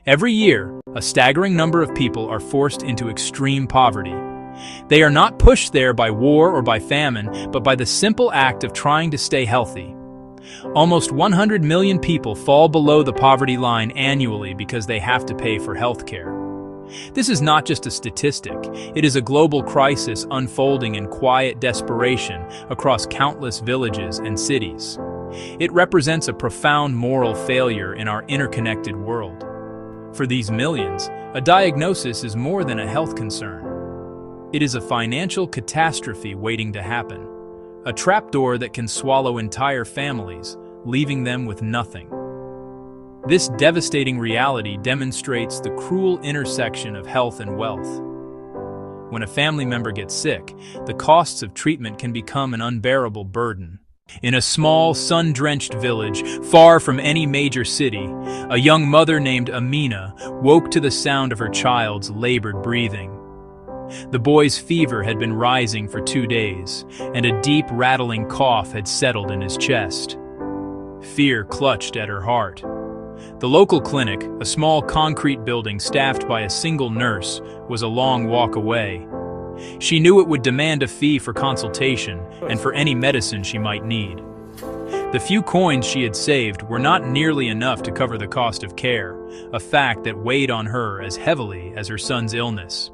Every year, a staggering number of people are forced into extreme poverty. They are not pushed there by war or by famine, but by the simple act of trying to stay healthy. Almost 100 million people fall below the poverty line annually because they have to pay for health care. This is not just a statistic, it is a global crisis unfolding in quiet desperation across countless villages and cities. It represents a profound moral failure in our interconnected world. For these millions, a diagnosis is more than a health concern. It is a financial catastrophe waiting to happen, a trapdoor that can swallow entire families, leaving them with nothing. This devastating reality demonstrates the cruel intersection of health and wealth. When a family member gets sick, the costs of treatment can become an unbearable burden. In a small, sun-drenched village, far from any major city, a young mother named Amina woke to the sound of her child's labored breathing. The boy's fever had been rising for 2 days, and a deep, rattling cough had settled in his chest. Fear clutched at her heart. The local clinic, a small concrete building staffed by a single nurse, was a long walk away. She knew it would demand a fee for consultation and for any medicine she might need. The few coins she had saved were not nearly enough to cover the cost of care, a fact that weighed on her as heavily as her son's illness.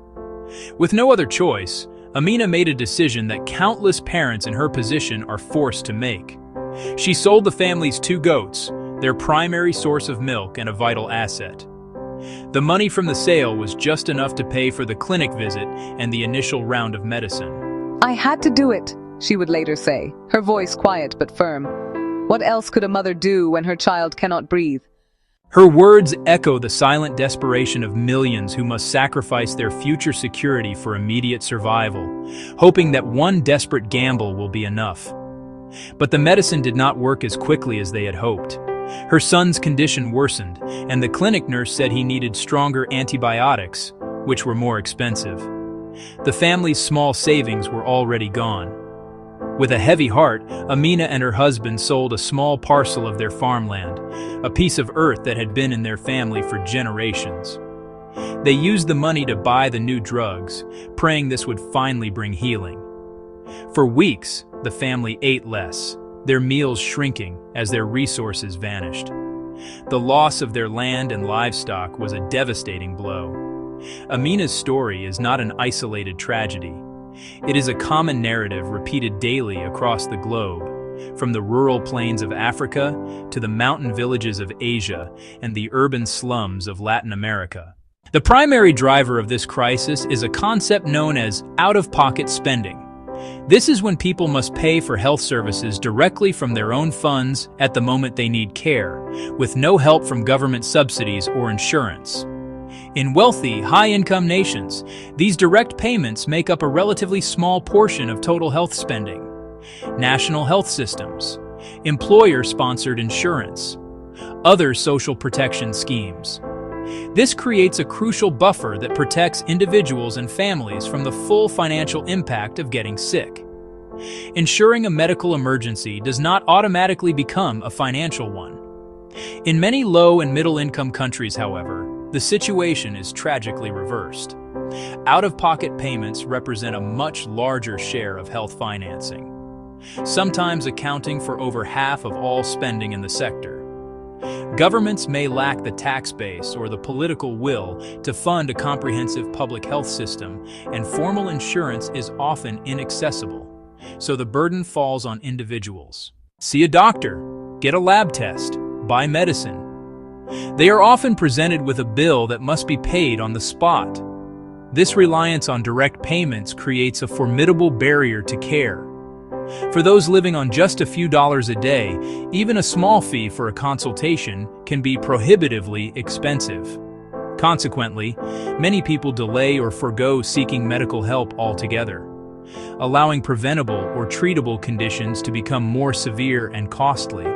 With no other choice, Amina made a decision that countless parents in her position are forced to make. She sold the family's 2 goats, their primary source of milk and a vital asset. The money from the sale was just enough to pay for the clinic visit and the initial round of medicine. "I had to do it," she would later say, her voice quiet but firm. What else could a mother do when her child cannot breathe? Her words echo the silent desperation of millions who must sacrifice their future security for immediate survival, hoping that one desperate gamble will be enough. But the medicine did not work as quickly as they had hoped. Her son's condition worsened, and the clinic nurse said he needed stronger antibiotics, which were more expensive. The family's small savings were already gone. With a heavy heart, Amina and her husband sold a small parcel of their farmland, a piece of earth that had been in their family for generations. They used the money to buy the new drugs, praying this would finally bring healing. For weeks, the family ate less, their meals shrinking as their resources vanished. The loss of their land and livestock was a devastating blow. Amina's story is not an isolated tragedy. It is a common narrative repeated daily across the globe, from the rural plains of Africa to the mountain villages of Asia and the urban slums of Latin America. The primary driver of this crisis is a concept known as out-of-pocket spending. This is when people must pay for health services directly from their own funds at the moment they need care, with no help from government subsidies or insurance. In wealthy, high-income nations, these direct payments make up a relatively small portion of total health spending. National health systems, employer-sponsored insurance, other social protection schemes. This creates a crucial buffer that protects individuals and families from the full financial impact of getting sick. Ensuring a medical emergency does not automatically become a financial one. In many low- and middle-income countries, however, the situation is tragically reversed. Out-of-pocket payments represent a much larger share of health financing, sometimes accounting for over half of all spending in the sector. Governments may lack the tax base or the political will to fund a comprehensive public health system, and formal insurance is often inaccessible, so the burden falls on individuals. See a doctor, get a lab test, buy medicine. They are often presented with a bill that must be paid on the spot. This reliance on direct payments creates a formidable barrier to care. For those living on just a few dollars a day, even a small fee for a consultation can be prohibitively expensive. Consequently, many people delay or forgo seeking medical help altogether, allowing preventable or treatable conditions to become more severe and costly.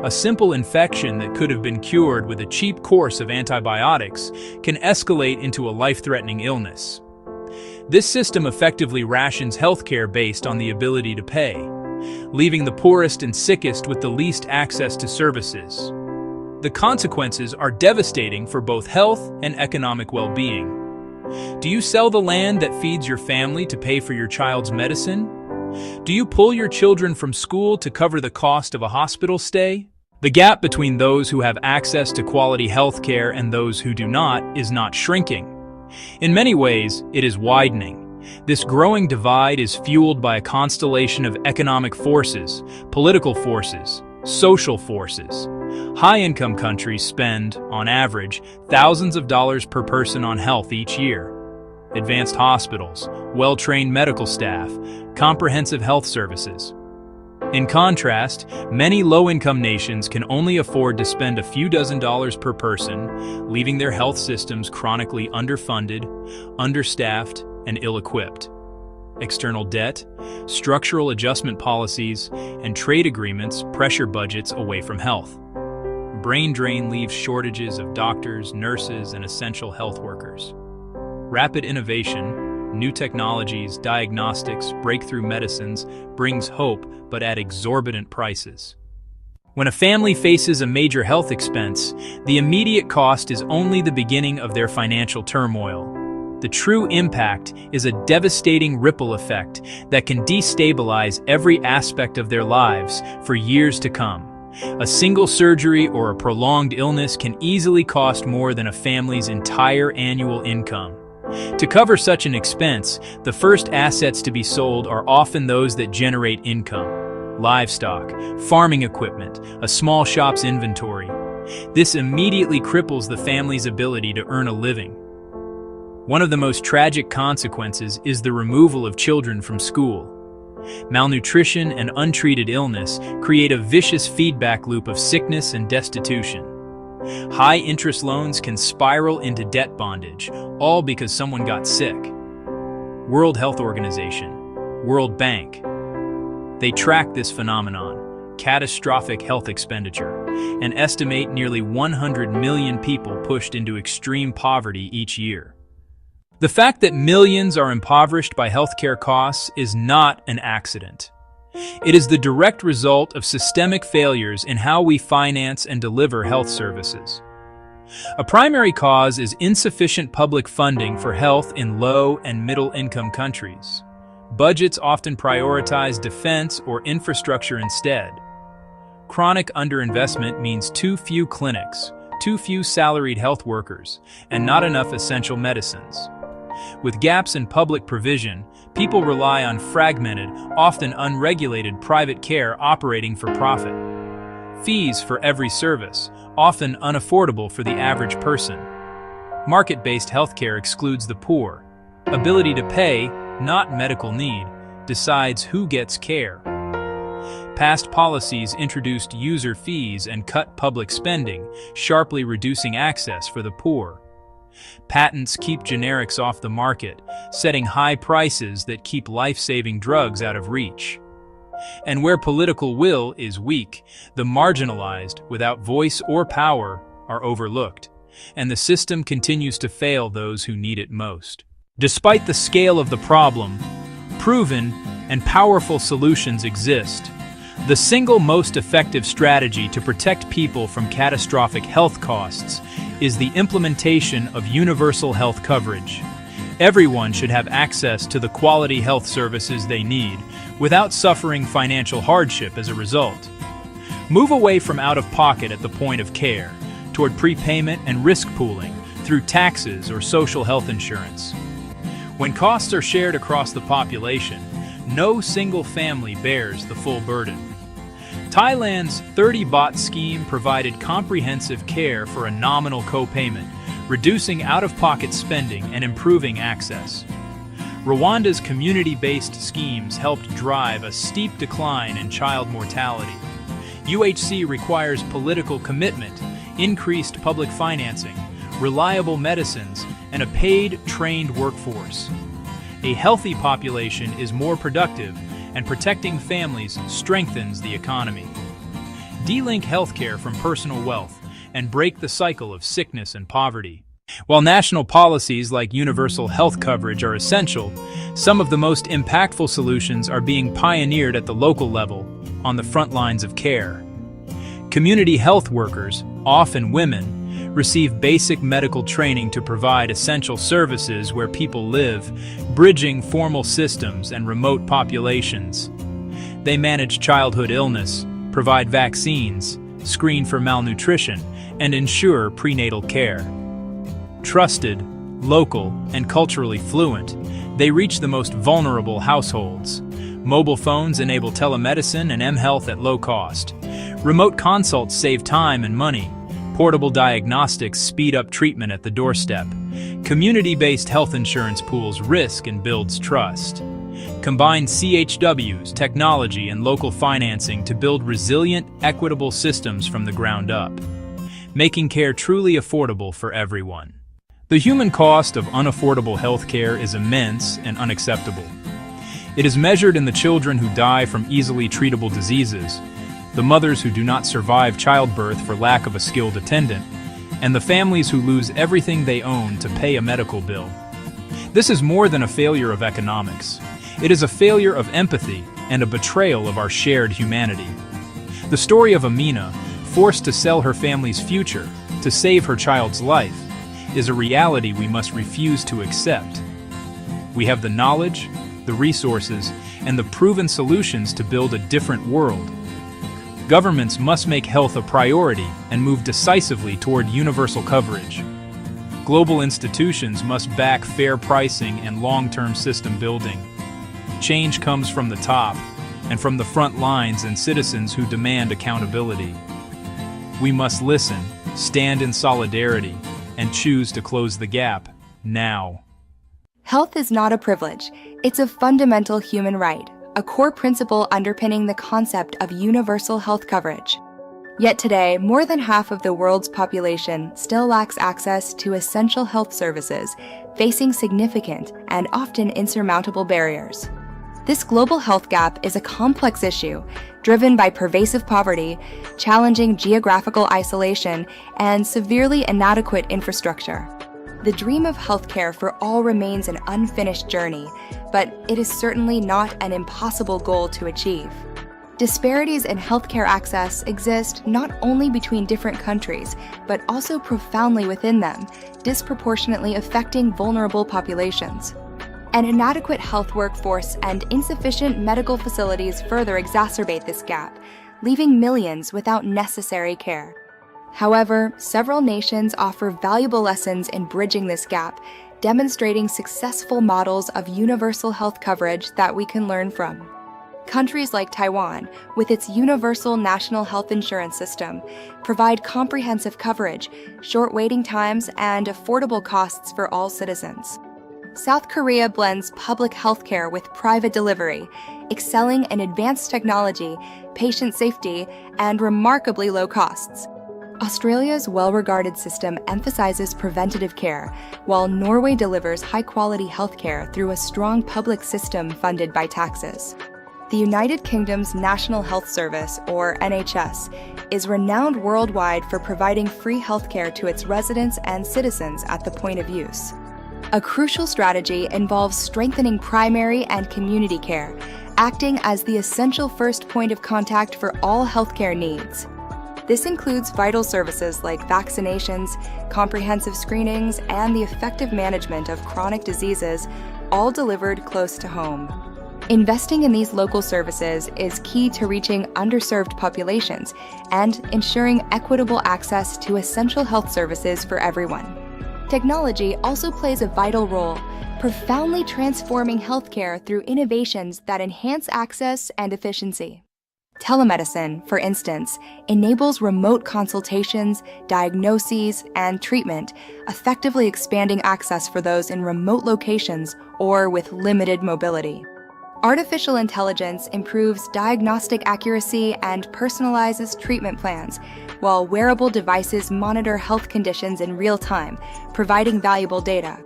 A simple infection that could have been cured with a cheap course of antibiotics can escalate into a life-threatening illness. This system effectively rations healthcare based on the ability to pay, leaving the poorest and sickest with the least access to services. the consequences are devastating for both health and economic well-being. Do you sell the land that feeds your family to pay for your child's medicine? Do you pull your children from school to cover the cost of a hospital stay? The gap between those who have access to quality health care and those who do not is not shrinking. In many ways, it is widening. This growing divide is fueled by a constellation of economic forces, political forces, social forces. High-income countries spend, on average, thousands of dollars per person on health each year. Advanced hospitals, well-trained medical staff, comprehensive health services. In contrast, many low-income nations can only afford to spend a few dozen dollars per person, leaving their health systems chronically underfunded, understaffed, and ill-equipped. External debt, structural adjustment policies, and trade agreements pressure budgets away from health. Brain drain leaves shortages of doctors, nurses, and essential health workers. Rapid innovation, new technologies, diagnostics, breakthrough medicines brings hope, but at exorbitant prices. When a family faces a major health expense, the immediate cost is only the beginning of their financial turmoil. The true impact is a devastating ripple effect that can destabilize every aspect of their lives for years to come. A single surgery or a prolonged illness can easily cost more than a family's entire annual income. To cover such an expense, the first assets to be sold are often those that generate income: livestock, farming equipment, a small shop's inventory. This immediately cripples the family's ability to earn a living. One of the most tragic consequences is the removal of children from school. Malnutrition and untreated illness create a vicious feedback loop of sickness and destitution. High-interest loans can spiral into debt bondage, all because someone got sick. World Health Organization, World Bank, they track this phenomenon, catastrophic health expenditure, and estimate nearly 100 million people pushed into extreme poverty each year. The fact that millions are impoverished by healthcare costs is not an accident. It is the direct result of systemic failures in how we finance and deliver health services. A primary cause is insufficient public funding for health in low and middle-income countries. Budgets often prioritize defense or infrastructure instead. Chronic underinvestment means too few clinics, too few salaried health workers, and not enough essential medicines. With gaps in public provision, people rely on fragmented, often unregulated private care operating for profit. Fees for every service, often unaffordable for the average person. Market-based healthcare excludes the poor. Ability to pay, not medical need, decides who gets care. Past policies introduced user fees and cut public spending, sharply reducing access for the poor. Patents keep generics off the market, setting high prices that keep life-saving drugs out of reach. And where political will is weak, the marginalized, without voice or power, are overlooked, and the system continues to fail those who need it most. Despite the scale of the problem, proven and powerful solutions exist. The single most effective strategy to protect people from catastrophic health costs is the implementation of universal health coverage. Everyone should have access to the quality health services they need without suffering financial hardship as a result. Move away from out-of-pocket at the point of care toward prepayment and risk pooling through taxes or social health insurance. When costs are shared across the population, no single family bears the full burden. Thailand's 30 Baht scheme provided comprehensive care for a nominal co-payment, reducing out-of-pocket spending and improving access. Rwanda's community-based schemes helped drive a steep decline in child mortality. UHC requires political commitment, increased public financing, reliable medicines, and a paid, trained workforce. A healthy population is more productive, and protecting families strengthens the economy. De-link healthcare from personal wealth and break the cycle of sickness and poverty. While national policies like universal health coverage are essential, some of the most impactful solutions are being pioneered at the local level, on the front lines of care. Community health workers, often women, receive basic medical training to provide essential services where people live, bridging formal systems and remote populations. They manage childhood illness, provide vaccines, screen for malnutrition, and ensure prenatal care. Trusted, local, and culturally fluent, they reach the most vulnerable households. Mobile phones enable telemedicine and mHealth at low cost. Remote consults save time and money. Portable diagnostics speed up treatment at the doorstep. Community-based health insurance pools risk and builds trust. Combine CHW's technology and local financing to build resilient, equitable systems from the ground up, making care truly affordable for everyone. The human cost of unaffordable healthcare is immense and unacceptable. It is measured in the children who die from easily treatable diseases, the mothers who do not survive childbirth for lack of a skilled attendant, and the families who lose everything they own to pay a medical bill. This is more than a failure of economics. It is a failure of empathy and a betrayal of our shared humanity. The story of Amina, forced to sell her family's future to save her child's life, is a reality we must refuse to accept. We have the knowledge, the resources, and the proven solutions to build a different world. Governments must make health a priority and move decisively toward universal coverage. Global institutions must back fair pricing and long-term system building. Change comes from the top and from the front lines and citizens who demand accountability. We must listen, stand in solidarity, and choose to close the gap now. Health is not a privilege. It's a fundamental human right, a core principle underpinning the concept of universal health coverage. Yet today, more than half of the world's population still lacks access to essential health services, facing significant and often insurmountable barriers. This global health gap is a complex issue, driven by pervasive poverty, challenging geographical isolation, and severely inadequate infrastructure. The dream of healthcare for all remains an unfinished journey, but it is certainly not an impossible goal to achieve. Disparities in healthcare access exist not only between different countries, but also profoundly within them, disproportionately affecting vulnerable populations. An inadequate health workforce and insufficient medical facilities further exacerbate this gap, leaving millions without necessary care. However, several nations offer valuable lessons in bridging this gap, demonstrating successful models of universal health coverage that we can learn from. Countries like Taiwan, with its universal national health insurance system, provide comprehensive coverage, short waiting times, and affordable costs for all citizens. South Korea blends public healthcare with private delivery, excelling in advanced technology, patient safety, and remarkably low costs. Australia's well-regarded system emphasizes preventative care, while Norway delivers high-quality healthcare through a strong public system funded by taxes. The United Kingdom's National Health Service, or NHS, is renowned worldwide for providing free healthcare to its residents and citizens at the point of use. A crucial strategy involves strengthening primary and community care, acting as the essential first point of contact for all healthcare needs. This includes vital services like vaccinations, comprehensive screenings, and the effective management of chronic diseases, all delivered close to home. Investing in these local services is key to reaching underserved populations and ensuring equitable access to essential health services for everyone. Technology also plays a vital role, profoundly transforming healthcare through innovations that enhance access and efficiency. Telemedicine, for instance, enables remote consultations, diagnoses, and treatment, effectively expanding access for those in remote locations or with limited mobility. Artificial intelligence improves diagnostic accuracy and personalizes treatment plans, while wearable devices monitor health conditions in real time, providing valuable data.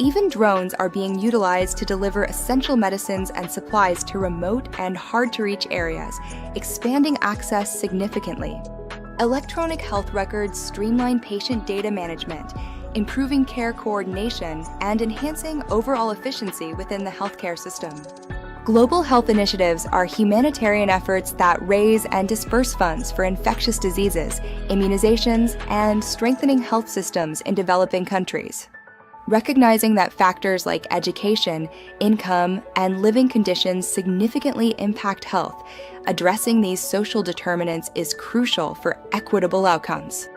Even drones are being utilized to deliver essential medicines and supplies to remote and hard-to-reach areas, expanding access significantly. Electronic health records streamline patient data management, improving care coordination and enhancing overall efficiency within the healthcare system. Global health initiatives are humanitarian efforts that raise and disperse funds for infectious diseases, immunizations, and strengthening health systems in developing countries. Recognizing that factors like education, income, and living conditions significantly impact health, addressing these social determinants is crucial for equitable outcomes.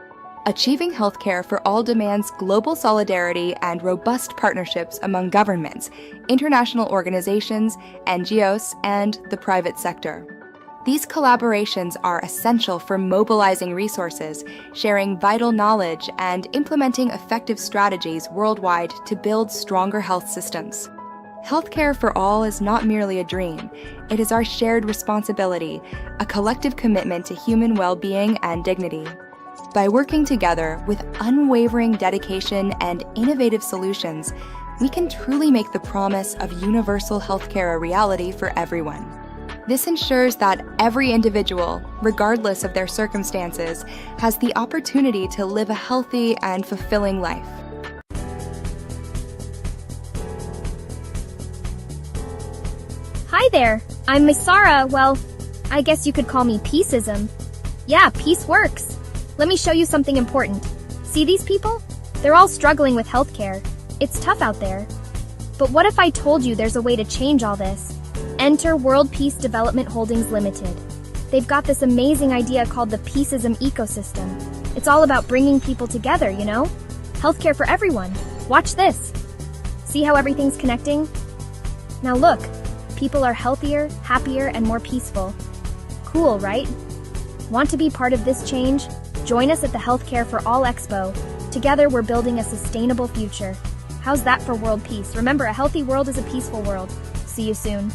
Achieving healthcare for all demands global solidarity and robust partnerships among governments, international organizations, NGOs, and the private sector. These collaborations are essential for mobilizing resources, sharing vital knowledge, and implementing effective strategies worldwide to build stronger health systems. Healthcare for all is not merely a dream. It is our shared responsibility, a collective commitment to human well-being and dignity. By working together with unwavering dedication and innovative solutions, we can truly make the promise of universal healthcare a reality for everyone. This ensures that every individual, regardless of their circumstances, has the opportunity to live a healthy and fulfilling life. Hi there, I'm Miss Sarah. Well, I guess you could call me Peaceism. Yeah, peace works. Let me show you something important. See these people? They're all struggling with healthcare. It's tough out there. But what if I told you there's a way to change all this? Enter World Peace Development Holdings Limited. They've got this amazing idea called the Peaceism ecosystem. It's all about bringing people together, you know? Healthcare for everyone. Watch this. See how everything's connecting? Now look, people are healthier, happier, and more peaceful. Cool, right? Want to be part of this change? Join us at the Healthcare for All Expo. Together, we're building a sustainable future. How's that for world peace? Remember, a healthy world is a peaceful world. See you soon.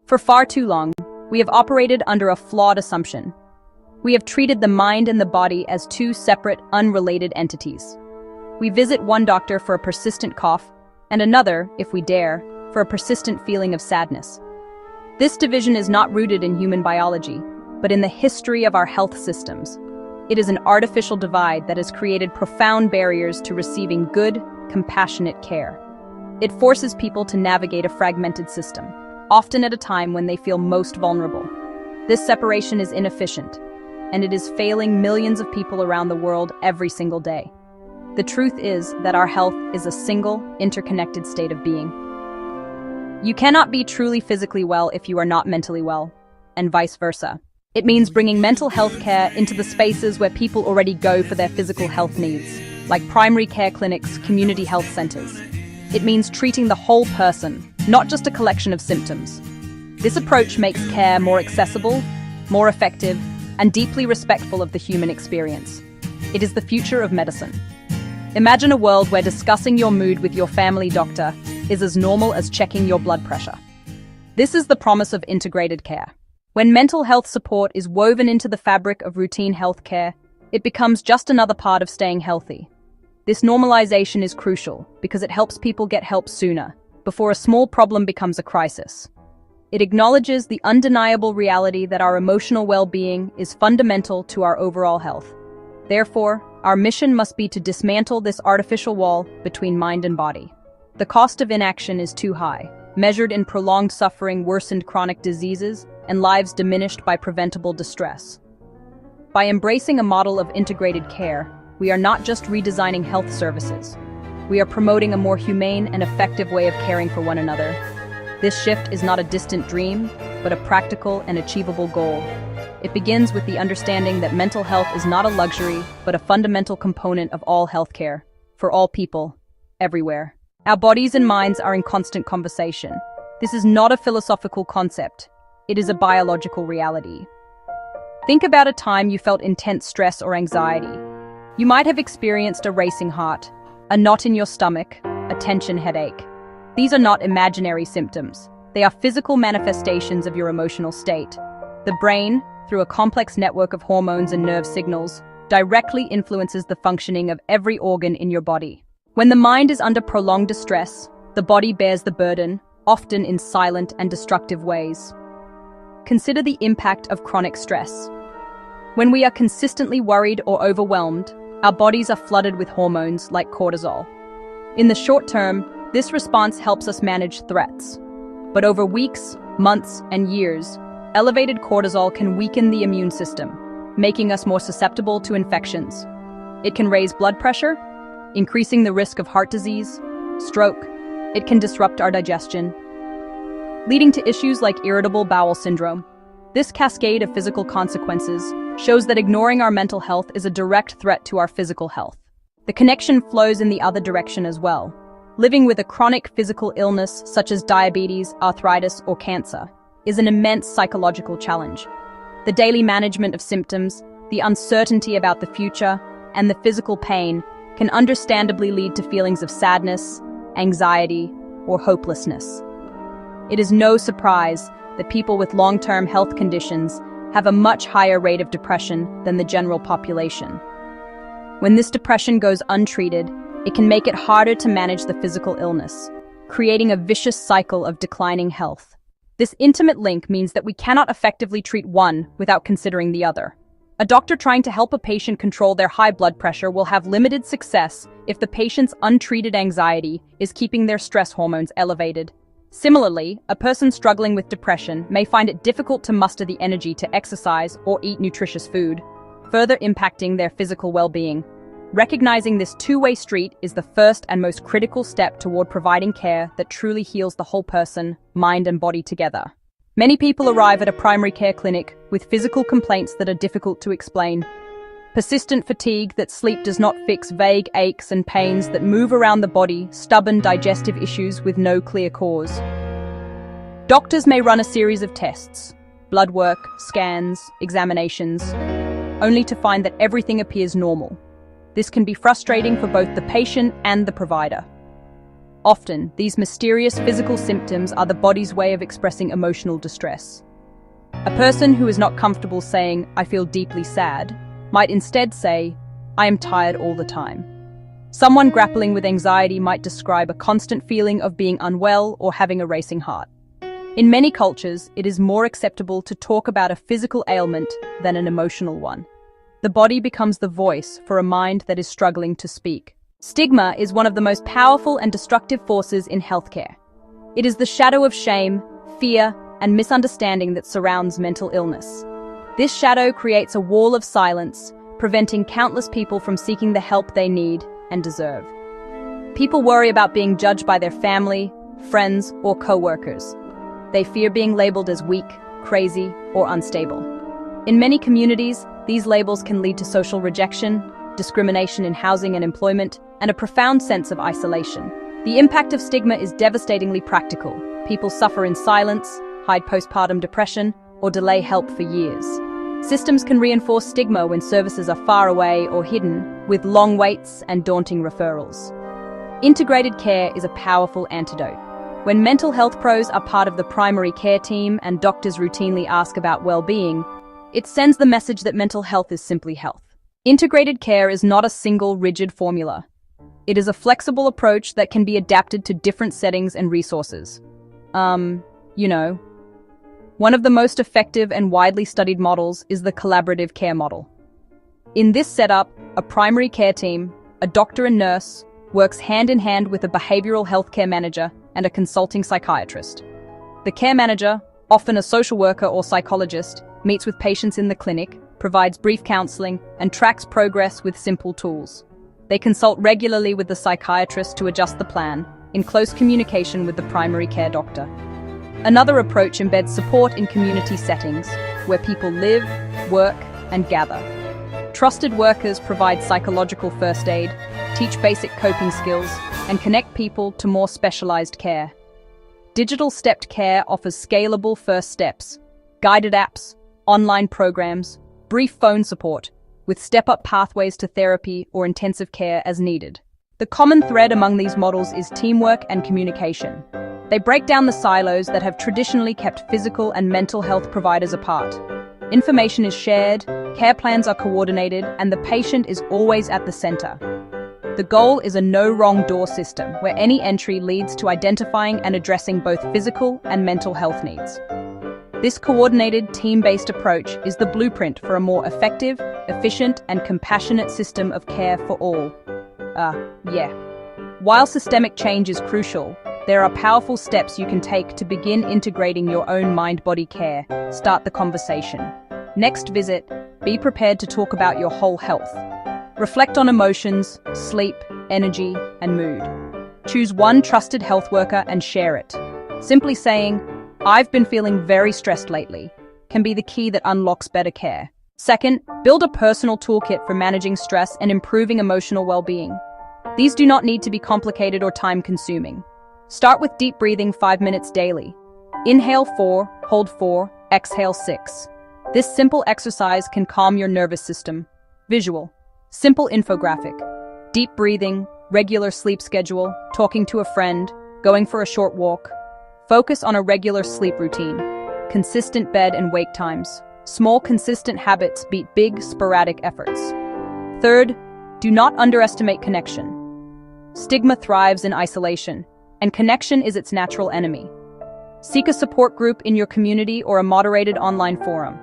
For far too long, we have operated under a flawed assumption. We have treated the mind and the body as two separate, unrelated entities. We visit one doctor for a persistent cough, and another, if we dare, for a persistent feeling of sadness. This division is not rooted in human biology, but in the history of our health systems. It is an artificial divide that has created profound barriers to receiving good, compassionate care. It forces people to navigate a fragmented system, often at a time when they feel most vulnerable. This separation is inefficient, and it is failing millions of people around the world every single day. The truth is that our health is a single, interconnected state of being. You cannot be truly physically well if you are not mentally well, and vice versa. It means bringing mental health care into the spaces where people already go for their physical health needs, like primary care clinics, community health centers. It means treating the whole person, not just a collection of symptoms. This approach makes care more accessible, more effective, and deeply respectful of the human experience. It is the future of medicine. Imagine a world where discussing your mood with your family doctor is as normal as checking your blood pressure. This is the promise of integrated care. When mental health support is woven into the fabric of routine health care, it becomes just another part of staying healthy. This normalization is crucial because it helps people get help sooner, before a small problem becomes a crisis. It acknowledges the undeniable reality that our emotional well-being is fundamental to our overall health. Therefore, our mission must be to dismantle this artificial wall between mind and body. The cost of inaction is too high, measured in prolonged suffering, worsened chronic diseases, and lives diminished by preventable distress. By embracing a model of integrated care, we are not just redesigning health services. We are promoting a more humane and effective way of caring for one another. This shift is not a distant dream, but a practical and achievable goal. It begins with the understanding that mental health is not a luxury, but a fundamental component of all healthcare, for all people, everywhere. Our bodies and minds are in constant conversation. This is not a philosophical concept. It is a biological reality. Think about a time you felt intense stress or anxiety. You might have experienced a racing heart, a knot in your stomach, a tension headache. These are not imaginary symptoms. They are physical manifestations of your emotional state. The brain, through a complex network of hormones and nerve signals, directly influences the functioning of every organ in your body. When the mind is under prolonged distress, the body bears the burden, often in silent and destructive ways. Consider the impact of chronic stress. When we are consistently worried or overwhelmed, our bodies are flooded with hormones like cortisol. In the short term, this response helps us manage threats. But over weeks, months, and years, elevated cortisol can weaken the immune system, making us more susceptible to infections. It can raise blood pressure, increasing the risk of heart disease, stroke. It can disrupt our digestion, leading to issues like irritable bowel syndrome. This cascade of physical consequences shows that ignoring our mental health is a direct threat to our physical health. The connection flows in the other direction as well. Living with a chronic physical illness such as diabetes, arthritis, or cancer is an immense psychological challenge. The daily management of symptoms, the uncertainty about the future, and the physical pain can understandably lead to feelings of sadness, anxiety, or hopelessness. It is no surprise that people with long-term health conditions have a much higher rate of depression than the general population. When this depression goes untreated, it can make it harder to manage the physical illness, creating a vicious cycle of declining health. This intimate link means that we cannot effectively treat one without considering the other. A doctor trying to help a patient control their high blood pressure will have limited success if the patient's untreated anxiety is keeping their stress hormones elevated. Similarly, a person struggling with depression may find it difficult to muster the energy to exercise or eat nutritious food, further impacting their physical well-being. Recognizing this two-way street is the first and most critical step toward providing care that truly heals the whole person, mind and body together. Many people arrive at a primary care clinic with physical complaints that are difficult to explain. Persistent fatigue that sleep does not fix, vague aches and pains that move around the body, stubborn digestive issues with no clear cause. Doctors may run a series of tests, blood work, scans, examinations, only to find that everything appears normal. This can be frustrating for both the patient and the provider. Often, these mysterious physical symptoms are the body's way of expressing emotional distress. A person who is not comfortable saying, "I feel deeply sad," might instead say, "I am tired all the time." Someone grappling with anxiety might describe a constant feeling of being unwell or having a racing heart. In many cultures, it is more acceptable to talk about a physical ailment than an emotional one. The body becomes the voice for a mind that is struggling to speak. Stigma is one of the most powerful and destructive forces in healthcare. It is the shadow of shame, fear, and misunderstanding that surrounds mental illness. This shadow creates a wall of silence, preventing countless people from seeking the help they need and deserve. People worry about being judged by their family, friends, or co-workers. They fear being labeled as weak, crazy, or unstable. In many communities, these labels can lead to social rejection, discrimination in housing and employment, and a profound sense of isolation. The impact of stigma is devastatingly practical. People suffer in silence, hide postpartum depression, or delay help for years. Systems can reinforce stigma when services are far away or hidden, with long waits and daunting referrals. Integrated care is a powerful antidote. When mental health pros are part of the primary care team and doctors routinely ask about well-being, it sends the message that mental health is simply health. Integrated care is not a single, rigid formula. It is a flexible approach that can be adapted to different settings and resources. One of the most effective and widely studied models is the collaborative care model. In this setup, a primary care team, a doctor and nurse, works hand-in-hand with a behavioral health care manager and a consulting psychiatrist. The care manager, often a social worker or psychologist, meets with patients in the clinic, provides brief counseling, and tracks progress with simple tools. They consult regularly with the psychiatrist to adjust the plan, in close communication with the primary care doctor. Another approach embeds support in community settings, where people live, work, and gather. Trusted workers provide psychological first aid, teach basic coping skills, and connect people to more specialized care. Digital stepped care offers scalable first steps, guided apps, online programs, brief phone support, with step-up pathways to therapy or intensive care as needed. The common thread among these models is teamwork and communication. They break down the silos that have traditionally kept physical and mental health providers apart. Information is shared, care plans are coordinated, and the patient is always at the center. The goal is a no-wrong-door system, where any entry leads to identifying and addressing both physical and mental health needs. This coordinated, team-based approach is the blueprint for a more effective, efficient, and compassionate system of care for all. While systemic change is crucial, there are powerful steps you can take to begin integrating your own mind-body care. Start the conversation. Next visit, be prepared to talk about your whole health. Reflect on emotions, sleep, energy, and mood. Choose one trusted health worker and share it. Simply saying, "I've been feeling very stressed lately," can be the key that unlocks better care. Second, build a personal toolkit for managing stress and improving emotional well-being. These do not need to be complicated or time-consuming. Start with deep breathing 5 minutes daily. Inhale 4, hold 4, exhale 6. This simple exercise can calm your nervous system. Visual. Simple infographic. Deep breathing, regular sleep schedule, talking to a friend, going for a short walk. Focus on a regular sleep routine. Consistent bed and wake times. Small, consistent habits beat big, sporadic efforts. Third, do not underestimate connection. Stigma thrives in isolation, and connection is its natural enemy. Seek a support group in your community or a moderated online forum.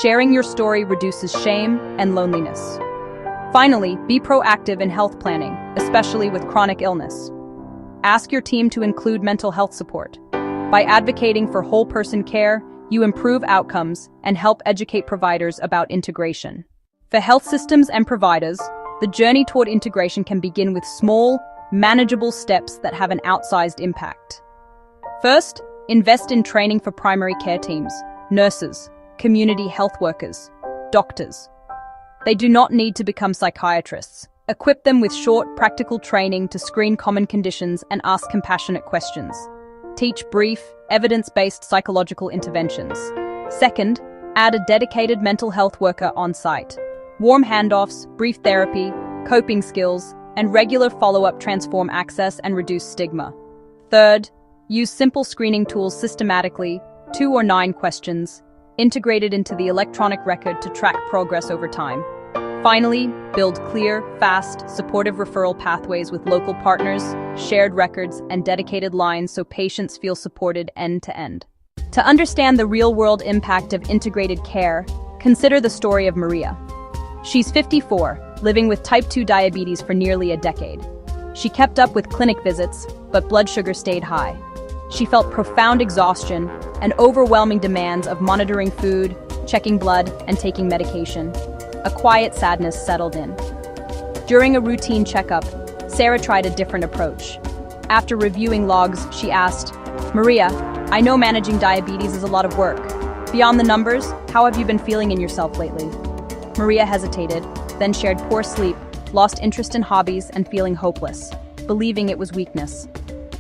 Sharing your story reduces shame and loneliness. Finally, be proactive in health planning, especially with chronic illness. Ask your team to include mental health support. By advocating for whole-person care, you improve outcomes and help educate providers about integration. For health systems and providers, the journey toward integration can begin with small, manageable steps that have an outsized impact. First, invest in training for primary care teams, nurses, community health workers, doctors. They do not need to become psychiatrists. Equip them with short, practical training to screen common conditions and ask compassionate questions. Teach brief, evidence-based psychological interventions. Second, add a dedicated mental health worker on site. Warm handoffs, brief therapy, coping skills, and regular follow-up transform access and reduce stigma. Third, use simple screening tools systematically, 2 or 9 questions, integrated into the electronic record to track progress over time. Finally, build clear, fast, supportive referral pathways with local partners, shared records, and dedicated lines so patients feel supported end to end. To understand the real-world impact of integrated care, consider the story of Maria. She's 54, living with type 2 diabetes for nearly a decade. She kept up with clinic visits, but blood sugar stayed high. She felt profound exhaustion and overwhelming demands of monitoring food, checking blood, and taking medication. A quiet sadness settled in. During a routine checkup, Sarah tried a different approach. After reviewing logs, she asked, "Maria, I know managing diabetes is a lot of work. Beyond the numbers, how have you been feeling in yourself lately?" Maria hesitated, then shared poor sleep, lost interest in hobbies, and feeling hopeless, believing it was weakness.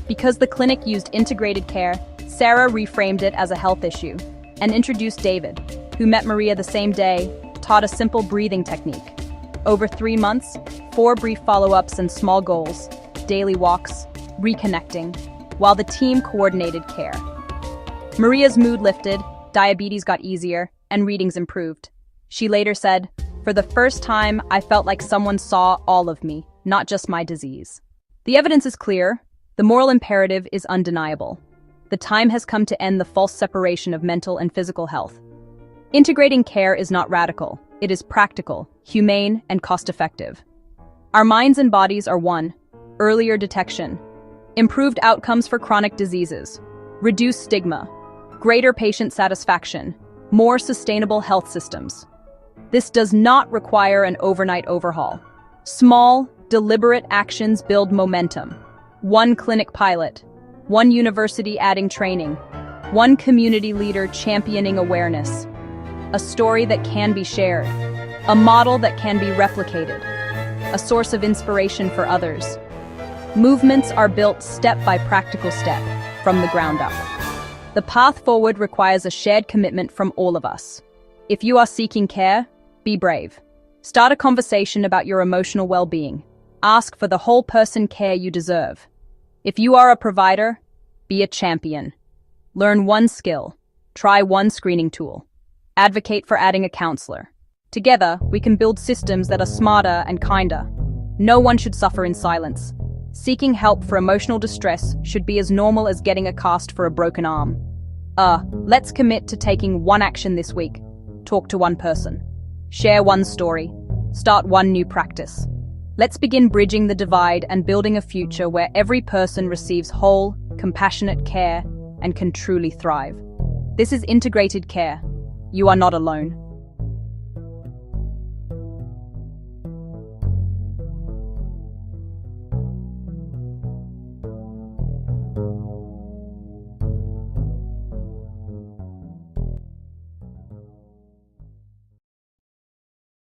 Because the clinic used integrated care, Sarah reframed it as a health issue and introduced David, who met Maria the same day, taught a simple breathing technique. Over 3 months, 4 brief follow-ups and small goals, daily walks, reconnecting, while the team coordinated care. Maria's mood lifted, diabetes got easier, and readings improved. She later said, "For the first time, I felt like someone saw all of me, not just my disease." The evidence is clear. The moral imperative is undeniable. The time has come to end the false separation of mental and physical health. Integrating care is not radical. It is practical, humane, and cost-effective. Our minds and bodies are one. Earlier detection, improved outcomes for chronic diseases, reduced stigma, greater patient satisfaction, more sustainable health systems. This does not require an overnight overhaul. Small, deliberate actions build momentum. 1 clinic pilot, 1 university adding training, 1 community leader championing awareness. A story that can be shared, a model that can be replicated, a source of inspiration for others. Movements are built step by practical step, from the ground up. The path forward requires a shared commitment from all of us. If you are seeking care, be brave. Start a conversation about your emotional well-being. Ask for the whole person care you deserve. If you are a provider, be a champion. Learn one skill. Try one screening tool. Advocate for adding a counselor. Together, we can build systems that are smarter and kinder. No one should suffer in silence. Seeking help for emotional distress should be as normal as getting a cast for a broken arm. Let's commit to taking one action this week. Talk to one person. Share one story. Start one new practice. Let's begin bridging the divide and building a future where every person receives whole, compassionate care and can truly thrive. This is integrated care. You are not alone.